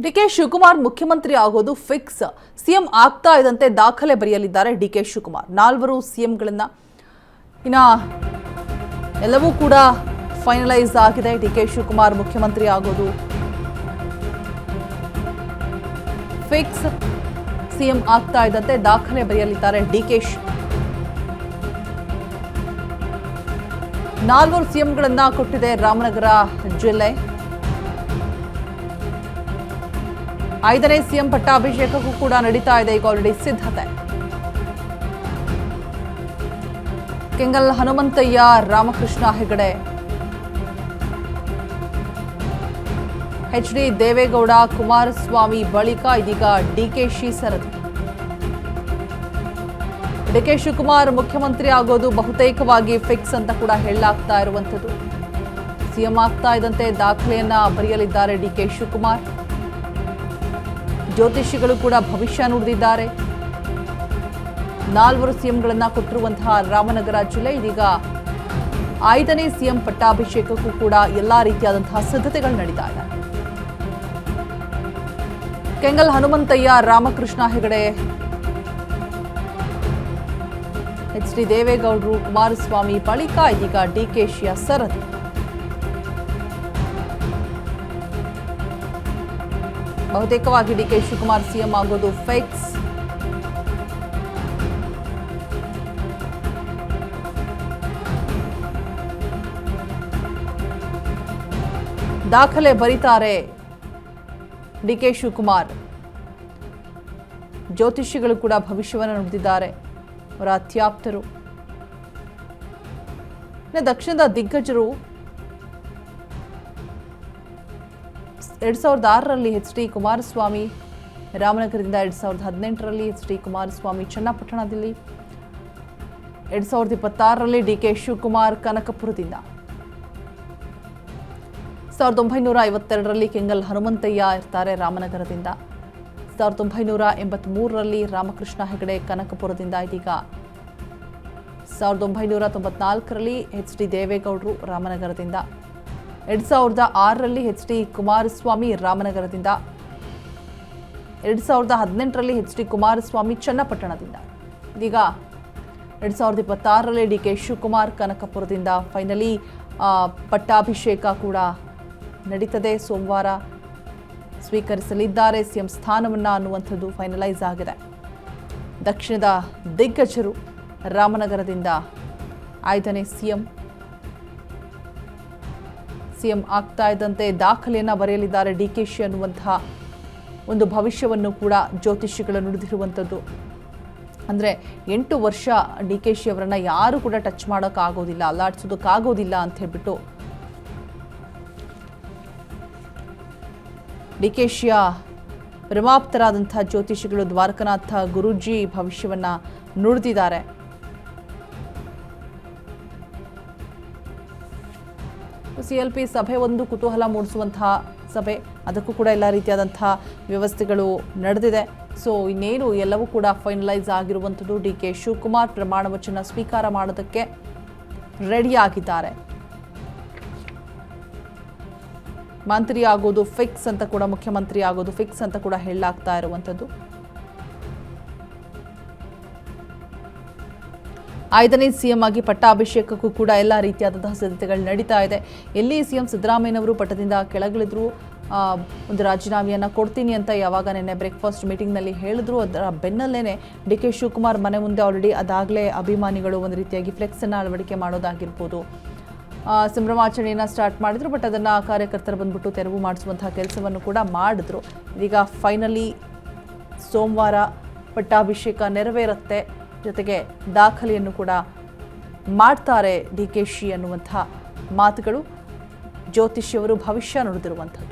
DK Shivakumar ಮುಖ್ಯಮಂತ್ರಿ ಆಗೋದು fix. CM ಆಗ್ತಾ ಇದ್ದಂತೆ ದಾಖಲೆ ಬರೆಯಲಿದ್ದಾರೆ ಡಿಕೆ ಶಿವಕುಮಾರ್. 4 ಸಿಎಂಗಳನ್ನ ಎಲ್ಲವೂ ಕೂಡ ಫೈನಲೈಸ್ ಆಗಿದೆ. ಡಿಕೆ ಶಿವಕುಮಾರ್ ಮುಖ್ಯಮಂತ್ರಿ ಆಗೋದು ಫಿಕ್ಸ್. ಸಿಎಂ ಆಗ್ತಾ ಇದ್ದಂತೆ ದಾಖಲೆ ಬರೆಯಲಿದ್ದಾರೆ ಡಿಕೆಶಿ. 4 ಸಿಎಂಗಳನ್ನ ಕೊಟ್ಟಿದೆ ರಾಮನಗರ ಜಿಲ್ಲೆ. 5ನೇ ಸಿಎಂ ಪಟ್ಟಾಭಿಷೇಕಕ್ಕೂ ಕೂಡ ನಡೀತಾ ಇದೆ ಈಗ ಆಲ್ರೆಡಿ ಸಿದ್ಧತೆ. ಕೆಂಗಲ್ ಹನುಮಂತಯ್ಯ, ರಾಮಕೃಷ್ಣ ಹೆಗಡೆ, ಎಚ್ ಡಿ ದೇವೇಗೌಡ, ಕುಮಾರಸ್ವಾಮಿ ಬಳಿಕ ಇದೀಗ ಡಿಕೆಶಿ ಸರದಿ. ಡಿಕೆ ಶಿವಕುಮಾರ್ ಮುಖ್ಯಮಂತ್ರಿ ಆಗೋದು ಬಹುತೇಕವಾಗಿ ಫಿಕ್ಸ್ ಅಂತ ಕೂಡ ಹೇಳಲಾಗ್ತಾ ಇರುವಂಥದ್ದು. ಸಿಎಂ ಆಗ್ತಾ ಇದ್ದಂತೆ ದಾಖಲೆಯನ್ನ ಬರೆಯಲಿದ್ದಾರೆ ಡಿಕೆ ಶಿವಕುಮಾರ್. ಜ್ಯೋತಿಷಿಗಳು ಕೂಡ ಭವಿಷ್ಯ ನುಡಿದಿದ್ದಾರೆ. 4 ಸಿಎಂಗಳನ್ನ ಕೊಟ್ಟಿರುವಂತಹ ರಾಮನಗರ ಜಿಲ್ಲೆ ಇದೀಗ 5ನೇ ಸಿಎಂ ಪಟ್ಟಾಭಿಷೇಕಕ್ಕೂ ಕೂಡ ಎಲ್ಲಾ ರೀತಿಯಾದಂತಹ ಸಿದ್ಧತೆಗಳು ನಡೀತಾ ಇದೆ. ಕೆಂಗಲ್ ಹನುಮಂತಯ್ಯ, ರಾಮಕೃಷ್ಣ ಹೆಗಡೆ, ಎಚ್ ಡಿ ದೇವೇಗೌಡರು, ಕುಮಾರಸ್ವಾಮಿ ಬಳಿಕ ಇದೀಗ ಡಿಕೆಶಿಯ ಸರದಿ. ಬಹುತೇಕವಾಗಿ ಡಿಕೆ ಶಿವಕುಮಾರ್ ಸಿಎಂ ಆಗೋದು ಫಿಕ್ಸ್. ದಾಖಲೆ ಬರೀತಾರೆ ಡಿಕೆ ಶಿವಕುಮಾರ್. ಜ್ಯೋತಿಷಿಗಳು ಕೂಡ ಭವಿಷ್ಯವನ್ನು ನುಡಿದಿದ್ದಾರೆ, ಅವರ ಅತ್ಯಾಪ್ತರು. ದಕ್ಷಿಣದ ದಿಗ್ಗಜರು 2006ರಲ್ಲಿ ಎಚ್ ಡಿ ಕುಮಾರಸ್ವಾಮಿ ರಾಮನಗರದಿಂದ, 2018ರಲ್ಲಿ ಎಚ್ ಡಿ ಕುಮಾರಸ್ವಾಮಿ ಚನ್ನಪಟ್ಟಣದಲ್ಲಿ, 2026ರಲ್ಲಿ ಡಿಕೆ ಶಿವಕುಮಾರ್ ಕನಕಪುರದಿಂದ, 1952ರಲ್ಲಿ ಕೆಂಗಲ್ ಹನುಮಂತಯ್ಯ ಇರ್ತಾರೆ ರಾಮನಗರದಿಂದ, 1983ರಲ್ಲಿ ರಾಮಕೃಷ್ಣ ಹೆಗಡೆ ಕನಕಪುರದಿಂದ, ಇದೀಗ 1994ರಲ್ಲಿ ಎಚ್ ಡಿ ದೇವೇಗೌಡರು ರಾಮನಗರದಿಂದ, 2006ರಲ್ಲಿ ಎಚ್ ಡಿ ಕುಮಾರಸ್ವಾಮಿ ರಾಮನಗರದಿಂದ, 2018ರಲ್ಲಿ ಎಚ್ ಡಿ ಕುಮಾರಸ್ವಾಮಿ ಚನ್ನಪಟ್ಟಣದಿಂದ, ಇದೀಗ 2026ರಲ್ಲಿ ಡಿಕೆ ಶಿವಕುಮಾರ್ ಕನಕಪುರದಿಂದ. ಫೈನಲಿ ಪಟ್ಟಾಭಿಷೇಕ ಕೂಡ ನಡೀತದೆ. ಸೋಮವಾರ ಸ್ವೀಕರಿಸಲಿದ್ದಾರೆ ಸಿಎಂ ಸ್ಥಾನವನ್ನ ಅನ್ನುವಂಥದ್ದು ಫೈನಲೈಸ್ ಆಗಿದೆ. ದಕ್ಷಿಣದ ದಿಗ್ಗಜರು ರಾಮನಗರದಿಂದ 5ನೇ ಸಿಎಂ ಆಗ್ತಾ ಇದ್ದಂತೆ ದಾಖಲೆಯನ್ನ ಬರೆಯಲಿದ್ದಾರೆ ಡಿಕೆಶಿ ಅನ್ನುವಂತಹ ಒಂದು ಭವಿಷ್ಯವನ್ನು ಕೂಡ ಜ್ಯೋತಿಷಿಗಳು ನುಡಿದಿರುವಂಥದ್ದು. ಅಂದರೆ 8 ವರ್ಷ ಡಿಕೆಶಿ ಅವರನ್ನ ಯಾರು ಕೂಡ ಟಚ್ ಮಾಡೋಕ್ಕಾಗೋದಿಲ್ಲ, ಅಲ್ಲಾಡಿಸೋದಕ್ಕಾಗೋದಿಲ್ಲ ಅಂತ ಹೇಳ್ಬಿಟ್ಟು ಡಿಕೆಶಿಯ ರಮಾಪ್ತರಾದಂತಹ ಜ್ಯೋತಿಷಿಗಳು ದ್ವಾರಕನಾಥ ಗುರೂಜಿ ಭವಿಷ್ಯವನ್ನ ನುಡಿದಿದ್ದಾರೆ. ಸಿಎಲ್ಪಿ ಸಭೆ ಒಂದು ಕುತೂಹಲ ಮೂಡಿಸುವಂತಹ ಸಭೆ, ಅದಕ್ಕೂ ಕೂಡ ಎಲ್ಲ ರೀತಿಯಾದಂತಹ ವ್ಯವಸ್ಥೆಗಳು ನಡೆದಿದೆ. ಸೊ ಇನ್ನೇನು ಎಲ್ಲವೂ ಕೂಡ ಫೈನಲೈಸ್ ಆಗಿರುವಂಥದ್ದು. ಡಿಕೆ ಶಿವಕುಮಾರ್ ಪ್ರಮಾಣ ವಚನ ಸ್ವೀಕಾರ ಮಾಡೋದಕ್ಕೆ ರೆಡಿಯಾಗಿದ್ದಾರೆ. ಮಂತ್ರಿ ಆಗೋದು ಫಿಕ್ಸ್ ಅಂತ ಕೂಡ, ಮುಖ್ಯಮಂತ್ರಿ ಆಗೋದು ಫಿಕ್ಸ್ ಅಂತ ಕೂಡ ಹೇಳಲಾಗ್ತಾ ಇರುವಂಥದ್ದು. 5ನೇ ಸಿಎಂ ಆಗಿ ಪಟ್ಟಾಭಿಷೇಕಕ್ಕೂ ಕೂಡ ಎಲ್ಲ ರೀತಿಯಾದಂತಹ ಸಿದ್ಧತೆಗಳು ನಡೀತಾ ಇದೆ. ಎಲ್ಲಿ ಸಿಎಂ ಸಿದ್ದರಾಮಯ್ಯನವರು ಪಟ್ಟದಿಂದ ಕೆಳಗಿಳಿದ್ರು, ಒಂದು ರಾಜೀನಾಮೆಯನ್ನು ಕೊಡ್ತೀನಿ ಅಂತ ಯಾವಾಗ ನೆನ್ನೆ ಬ್ರೇಕ್ಫಾಸ್ಟ್ ಮೀಟಿಂಗ್ನಲ್ಲಿ ಹೇಳಿದ್ರು, ಅದರ ಬೆನ್ನಲ್ಲೇನೆ ಡಿಕೆ ಶಿವಕುಮಾರ್ ಮನೆ ಮುಂದೆ ಆಲ್ರೆಡಿ ಅದಾಗಲೇ ಅಭಿಮಾನಿಗಳು ಒಂದು ರೀತಿಯಾಗಿ ಫ್ಲೆಕ್ಸನ್ನು ಅಳವಡಿಕೆ ಮಾಡೋದಾಗಿರ್ಬೋದು, ಸಂಭ್ರಮಾಚರಣೆಯನ್ನು ಸ್ಟಾರ್ಟ್ ಮಾಡಿದ್ರು. ಬಟ್ ಅದನ್ನು ಕಾರ್ಯಕರ್ತರು ಬಂದ್ಬಿಟ್ಟು ತೆರವು ಮಾಡಿಸುವಂತಹ ಕೆಲಸವನ್ನು ಕೂಡ ಮಾಡಿದ್ರು. ಇದೀಗ ಫೈನಲಿ ಸೋಮವಾರ ಪಟ್ಟಾಭಿಷೇಕ ನೆರವೇರುತ್ತೆ, ಜೊತೆಗೆ ದಾಖಲೆಯನ್ನು ಕೂಡ ಮಾಡ್ತಾರೆ ಡಿಕೆಶಿ ಅನ್ನುವಂಥ ಮಾತುಗಳು ಜ್ಯೋತಿಷಿಯವರು ಭವಿಷ್ಯ ನುಡಿದಿರುವಂಥದ್ದು.